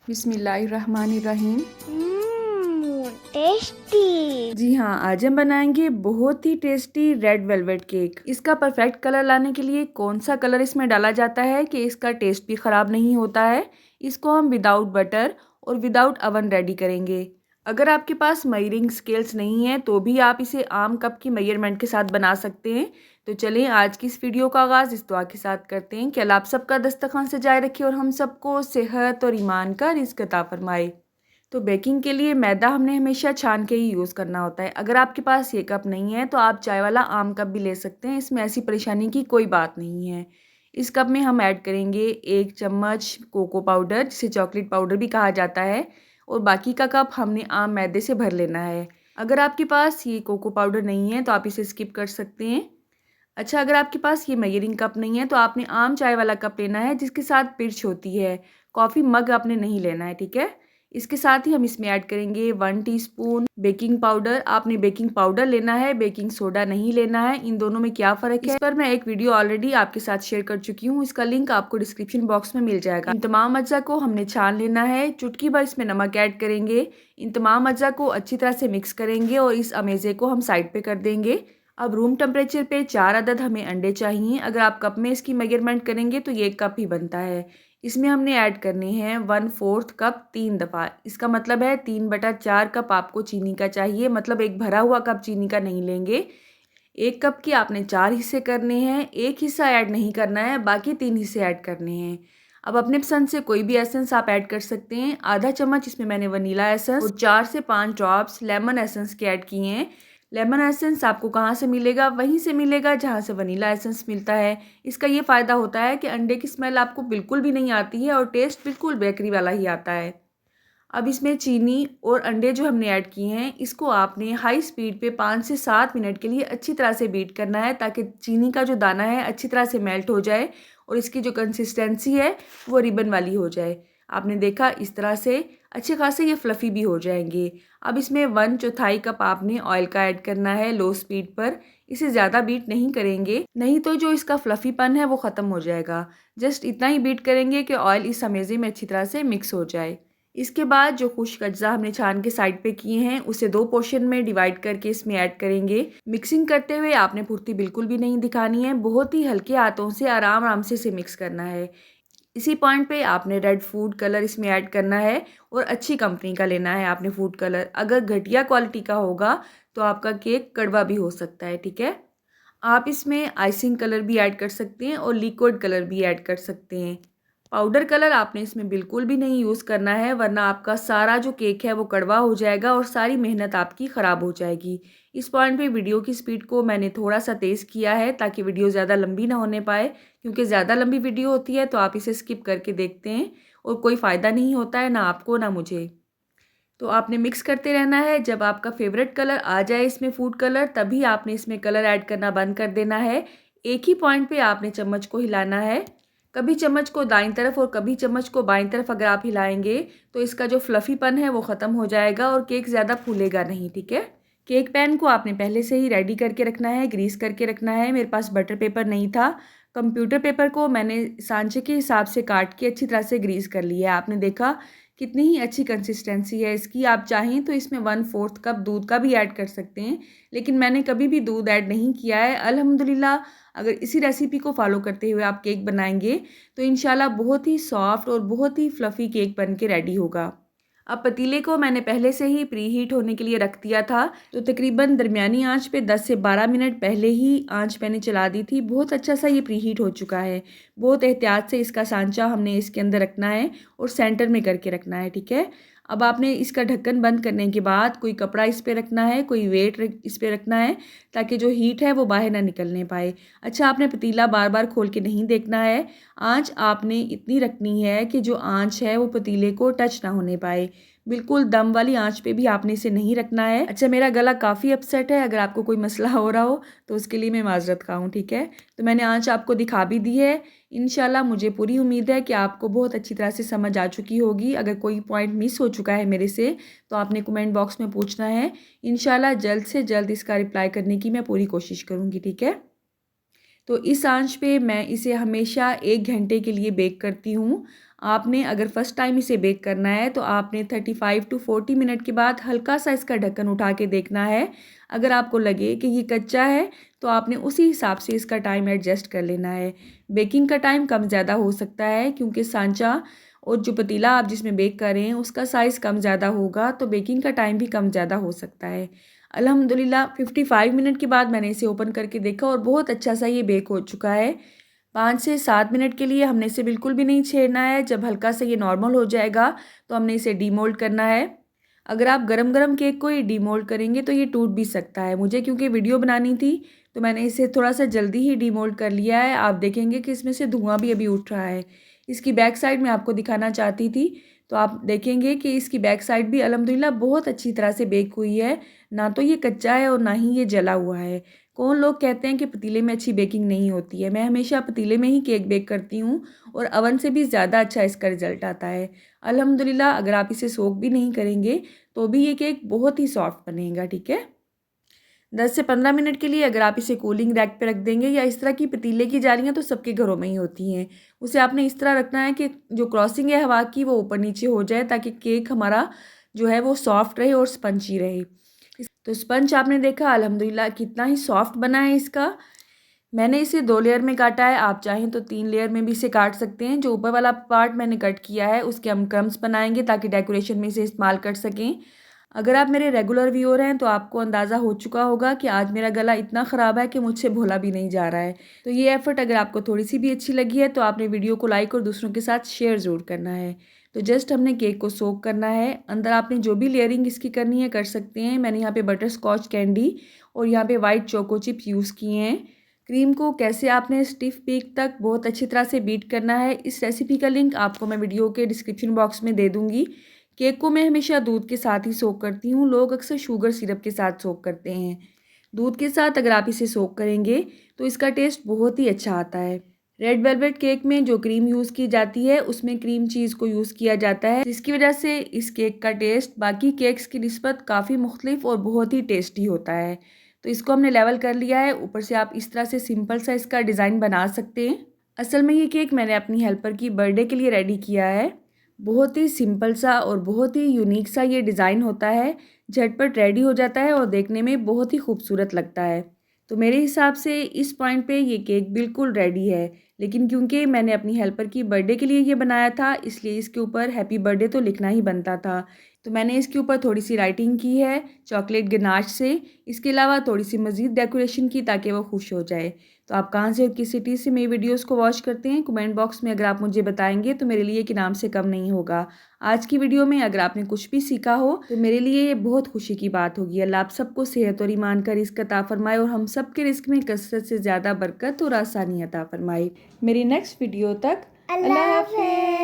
बिस्मिल्लाहिर्रहमानिर्रहीम। टेस्टी। जी हाँ, आज हम बनाएंगे बहुत ही टेस्टी रेड वेलवेट केक। इसका परफेक्ट कलर लाने के लिए कौन सा कलर इसमें डाला जाता है कि इसका टेस्ट भी ख़राब नहीं होता है। इसको हम विदाउट बटर और विदाउट अवन रेडी करेंगे। अगर आपके पास मेजरिंग स्केल्स नहीं है तो भी आप इसे आम कप की मेजरमेंट के साथ बना सकते हैं। तो चलिए आज की इस वीडियो का आगाज़ इस दुआ के साथ करते हैं कि अल्लाह आप सबका दस्तरखान सजाए रखे और हम सबको सेहत और ईमान का रिज़्क अता फरमाए। तो बेकिंग के लिए मैदा हमने हमेशा छान के ही यूज़ करना होता है। अगर आपके पास ये कप नहीं है तो आप चाय वाला आम कप भी ले सकते हैं, इसमें ऐसी परेशानी की कोई बात नहीं है। इस कप में हम ऐड करेंगे 1 चम्मच कोको पाउडर, जिसे चॉकलेट पाउडर भी कहा जाता है, और बाकी का कप हमने आम मैदे से भर लेना है। अगर आपके पास ये कोको पाउडर नहीं है तो आप इसे स्किप कर सकते हैं। अच्छा, अगर आपके पास ये मेजरिंग कप नहीं है तो आपने आम चाय वाला कप लेना है जिसके साथ पिर्च होती है। कॉफ़ी मग आपने नहीं लेना है, ठीक है। इसके साथ ही हम इसमें ऐड करेंगे 1 टीस्पून बेकिंग पाउडर। आपने बेकिंग पाउडर लेना है, बेकिंग सोडा नहीं लेना है। इन दोनों में क्या फ़र्क है, इस पर मैं एक वीडियो ऑलरेडी आपके साथ शेयर कर चुकी हूँ, इसका लिंक आपको डिस्क्रिप्शन बॉक्स में मिल जाएगा। इन तमाम अज्जा को हमने छान लेना है। चुटकी भर इसमें नमक ऐड करेंगे। इन तमाम अज्जा को अच्छी तरह से मिक्स करेंगे और इस अमेज़े को हम साइड पे कर देंगे। अब रूम टेम्परेचर पे 4 अदद हमें अंडे चाहिए। अगर आप कप में इसकी मेजरमेंट करेंगे तो ये कप ही बनता है। इसमें हमने ऐड करने हैं 1/4 कप 3 दफ़ा। इसका मतलब है 3/4 कप आपको चीनी का चाहिए, मतलब एक भरा हुआ कप चीनी का नहीं लेंगे। 1 कप के आपने 4 हिस्से करने हैं, 1 हिस्सा ऐड नहीं करना है, बाकी 3 हिस्से ऐड करने हैं। अब अपने पसंद से कोई भी एसेंस आप ऐड कर सकते हैं। आधा चम्मच इसमें मैंने वनीला एसेंस और 4 से 5 ड्रॉप्स लेमन एसेंस के ऐड किए हैं। लेमन एसेंस आपको कहाँ से मिलेगा, वहीं से मिलेगा जहाँ से वनीला एसेंस मिलता है। इसका ये फ़ायदा होता है कि अंडे की स्मेल आपको बिल्कुल भी नहीं आती है और टेस्ट बिल्कुल बेकरी वाला ही आता है। अब इसमें चीनी और अंडे जो हमने ऐड किए हैं, इसको आपने हाई स्पीड पे 5 से 7 मिनट के लिए अच्छी तरह से बीट करना है, ताकि चीनी का जो दाना है अच्छी तरह से मेल्ट हो जाए और इसकी जो कंसिस्टेंसी है वो रिबन वाली हो जाए। आपने देखा, इस तरह से अच्छे खासे ये फ्लफ़ी भी हो जाएंगे। अब इसमें 1/4 कप आपने ऑयल का ऐड करना है लो स्पीड पर। इसे ज़्यादा बीट नहीं करेंगे, नहीं तो जो इसका फ्लफ़ीपन है वो ख़त्म हो जाएगा। जस्ट इतना ही बीट करेंगे कि ऑयल इस अमेज़े में अच्छी तरह से मिक्स हो जाए। इसके बाद जो खुश्क अज्जा हमने छान के साइड पे किए हैं उसे 2 पोर्शन में डिवाइड करके इसमें ऐड करेंगे। मिक्सिंग करते हुए आपने फुर्ती बिल्कुल भी नहीं दिखानी है, बहुत ही हल्के हाथों से आराम आराम से इसे मिक्स करना है। इसी पॉइंट पे आपने रेड फूड कलर इसमें ऐड करना है और अच्छी कंपनी का लेना है आपने फूड कलर। अगर घटिया क्वालिटी का होगा तो आपका केक कड़वा भी हो सकता है, ठीक है। आप इसमें आइसिंग कलर भी ऐड कर सकते हैं और लिक्विड कलर भी ऐड कर सकते हैं। पाउडर कलर आपने इसमें बिल्कुल भी नहीं यूज़ करना है, वरना आपका सारा जो केक है वो कड़वा हो जाएगा और सारी मेहनत आपकी ख़राब हो जाएगी। इस पॉइंट पे वीडियो की स्पीड को मैंने थोड़ा सा तेज़ किया है ताकि वीडियो ज़्यादा लंबी ना होने पाए, क्योंकि ज़्यादा लंबी वीडियो होती है तो आप इसे स्किप करके देखते हैं और कोई फ़ायदा नहीं होता है, ना आपको ना मुझे। तो आपने मिक्स करते रहना है। जब आपका फेवरेट कलर आ जाए इसमें फूड कलर, तभी आपने इसमें कलर ऐड करना बंद कर देना है। एक ही पॉइंट पे आपने चम्मच को हिलाना है, कभी चम्मच को दाईं तरफ और कभी चम्मच को बाईं तरफ अगर आप हिलाएंगे तो इसका जो फ्लफ़ीपन है वो ख़त्म हो जाएगा और केक ज़्यादा फूलेगा नहीं, ठीक है। केक पैन को आपने पहले से ही रेडी करके रखना है, ग्रीस करके रखना है। मेरे पास बटर पेपर नहीं था, कंप्यूटर पेपर को मैंने सांचे के हिसाब से काट के अच्छी तरह से ग्रीस कर लिया है। आपने देखा कितनी ही अच्छी कंसिस्टेंसी है इसकी। आप चाहें तो इसमें 1/4 कप दूध का भी ऐड कर सकते हैं, लेकिन मैंने कभी भी दूध ऐड नहीं किया है। अल्हम्दुलिल्लाह, अगर इसी रेसिपी को फॉलो करते हुए आप केक बनाएंगे तो इंशाल्लाह बहुत ही सॉफ्ट और बहुत ही फ्लफ़ी केक बन के रेडी होगा। अब पतीले को मैंने पहले से ही प्री हीट होने के लिए रख दिया था, तो तकरीबन दरमियानी आंच पे 10 से 12 मिनट पहले ही आंच मैंने चला दी थी। बहुत अच्छा सा ये प्री हीट हो चुका है। बहुत एहतियात से इसका सांचा हमने इसके अंदर रखना है और सेंटर में करके रखना है, ठीक है। अब आपने इसका ढक्कन बंद करने के बाद कोई कपड़ा इस पे रखना है, कोई वेट इस पे रखना है, ताकि जो हीट है वो बाहर ना निकलने पाए। अच्छा, आपने पतीला बार बार खोल के नहीं देखना है। आंच आपने इतनी रखनी है कि जो आंच है वो पतीले को टच ना होने पाए। बिल्कुल दम वाली आंच पे भी आपने इसे नहीं रखना है। अच्छा, मेरा गला काफ़ी अपसेट है, अगर आपको कोई मसला हो रहा हो तो उसके लिए मैं माज़रत खाऊँ, ठीक है। तो मैंने आंच आपको दिखा भी दी है। इंशाल्लाह मुझे पूरी उम्मीद है कि आपको बहुत अच्छी तरह से समझ आ चुकी होगी। अगर कोई पॉइंट मिस हो चुका है मेरे से तो आपने कमेंट बॉक्स में पूछना है। इंशाल्लाह जल्द से जल्द इसका रिप्लाई करने की मैं पूरी कोशिश करूँगी, ठीक है। तो इस आंच पे मैं इसे हमेशा 1 घंटे के लिए बेक करती हूँ। आपने अगर फर्स्ट टाइम इसे बेक करना है तो आपने 35 टू 40 मिनट के बाद हल्का सा इसका ढक्कन उठा के देखना है। अगर आपको लगे कि ये कच्चा है तो आपने उसी हिसाब से इसका टाइम एडजस्ट कर लेना है। बेकिंग का टाइम कम ज़्यादा हो सकता है क्योंकि सांचा और जो पतीला आप जिसमें बेक कर रहे हैं उसका साइज़ कम ज़्यादा होगा, तो बेकिंग का टाइम भी कम ज़्यादा हो सकता है। अल्हम्दुलिल्लाह 55 मिनट के बाद मैंने इसे ओपन करके देखा और बहुत अच्छा सा ये बेक हो चुका है। 5 से 7 मिनट के लिए हमने इसे बिल्कुल भी नहीं छेड़ना है। जब हल्का सा ये नॉर्मल हो जाएगा तो हमने इसे डीमोल्ड करना है। अगर आप गरम गरम केक को ही डीमोल्ड करेंगे तो ये टूट भी सकता है। मुझे क्योंकि वीडियो बनानी थी तो मैंने इसे थोड़ा सा जल्दी ही डीमोल्ड कर लिया है। आप देखेंगे कि इसमें से धुआं भी अभी उठ रहा है। इसकी बैक साइड मैं आपको दिखाना चाहती थी, तो आप देखेंगे कि इसकी बैक साइड भी अल्हम्दुलिल्लाह बहुत अच्छी तरह से बेक हुई है। ना तो ये कच्चा है और ना ही ये जला हुआ है। कौन लोग कहते हैं कि पतीले में अच्छी बेकिंग नहीं होती है। मैं हमेशा पतीले में ही केक बेक करती हूँ और अवन से भी ज़्यादा अच्छा इसका रिज़ल्ट आता है। अल्हम्दुलिल्लाह अगर आप इसे सोक भी नहीं करेंगे तो भी ये केक बहुत ही सॉफ्ट बनेगा, ठीक है। 10 से 15 मिनट के लिए अगर आप इसे कूलिंग रैक पे रख देंगे, या इस तरह की पतीले की जालियाँ तो सबके घरों में ही होती हैं, उसे आपने इस तरह रखना है कि जो क्रॉसिंग है हवा की वो ऊपर नीचे हो जाए ताकि केक हमारा जो है वो सॉफ्ट रहे और स्पंची रहे। तो स्पंज आपने देखा अल्हम्दुलिल्लाह कितना ही सॉफ्ट बना है इसका। मैंने इसे 2 लेयर में काटा है, आप चाहें तो 3 लेयर में भी इसे काट सकते हैं। जो ऊपर वाला पार्ट मैंने कट किया है उसके हम क्रम्स बनाएंगे ताकि डेकोरेशन में इसे इस्तेमाल कर सकें। अगर आप मेरे रेगुलर व्यूअर हैं तो आपको अंदाज़ा हो चुका होगा कि आज मेरा गला इतना ख़राब है कि मुझसे बोला भी नहीं जा रहा है। तो ये एफ़र्ट अगर आपको थोड़ी सी भी अच्छी लगी है तो आपने वीडियो को लाइक और दूसरों के साथ शेयर ज़रूर करना है। तो जस्ट हमने केक को सोक करना है। अंदर आपने जो भी लेयरिंग इसकी करनी है कर सकते हैं। मैंने यहाँ पे बटर स्कॉच कैंडी और यहाँ पे वाइट चोको चिप्स यूज़ किए हैं। क्रीम को कैसे आपने स्टिफ पीक तक बहुत अच्छी तरह से बीट करना है, इस रेसिपी का लिंक आपको मैं वीडियो के डिस्क्रिप्शन बॉक्स में दे दूँगी। केक को मैं हमेशा दूध के साथ ही सोक करती हूँ। लोग अक्सर शुगर सिरप के साथ सोक करते हैं। दूध के साथ अगर आप इसे सोक करेंगे तो इसका टेस्ट बहुत ही अच्छा आता है। रेड वेलवेट केक में जो क्रीम यूज़ की जाती है उसमें क्रीम चीज़ को यूज़ किया जाता है, जिसकी वजह से इस केक का टेस्ट बाकी केक्स की निस्बत काफ़ी मुख्तलिफ और बहुत ही टेस्टी होता है। तो इसको हमने लेवल कर लिया है। ऊपर से आप इस तरह से सिंपल सा इसका डिज़ाइन बना सकते हैं। असल में ये केक मैंने अपनी हेल्पर की बर्थडे के लिए रेडी किया है। बहुत ही सिंपल सा और बहुत ही यूनिक सा ये डिज़ाइन होता है। झटपट रेडी हो जाता है और देखने में बहुत ही खूबसूरत लगता है। तो मेरे हिसाब से इस पॉइंट पे ये केक बिल्कुल रेडी है। लेकिन क्योंकि मैंने अपनी हेल्पर की बर्थडे के लिए ये बनाया था इसलिए इसके ऊपर हैप्पी बर्थडे तो लिखना ही बनता था। तो मैंने इसके ऊपर थोड़ी सी राइटिंग की है चॉकलेट गनाश से। इसके अलावा थोड़ी सी मज़ीद डेकोरेशन की ताकि वो खुश हो जाए। तो आप कहाँ से और किस सिटी से मेरी वीडियोस को वॉच करते हैं कमेंट बॉक्स में अगर आप मुझे बताएंगे तो मेरे लिए कि नाम से कम नहीं होगा। आज की वीडियो में अगर आपने कुछ भी सीखा हो तो मेरे लिए ये बहुत खुशी की बात होगी। अल्लाह आप सबको सेहत और ईमान का रिज़्क अता फरमाए और हम सब के रिज़्क में कसरत से ज़्यादा बरकत और आसानी अता फरमाए। मेरी नेक्स्ट वीडियो तक अल्लाह हाफ़िज़।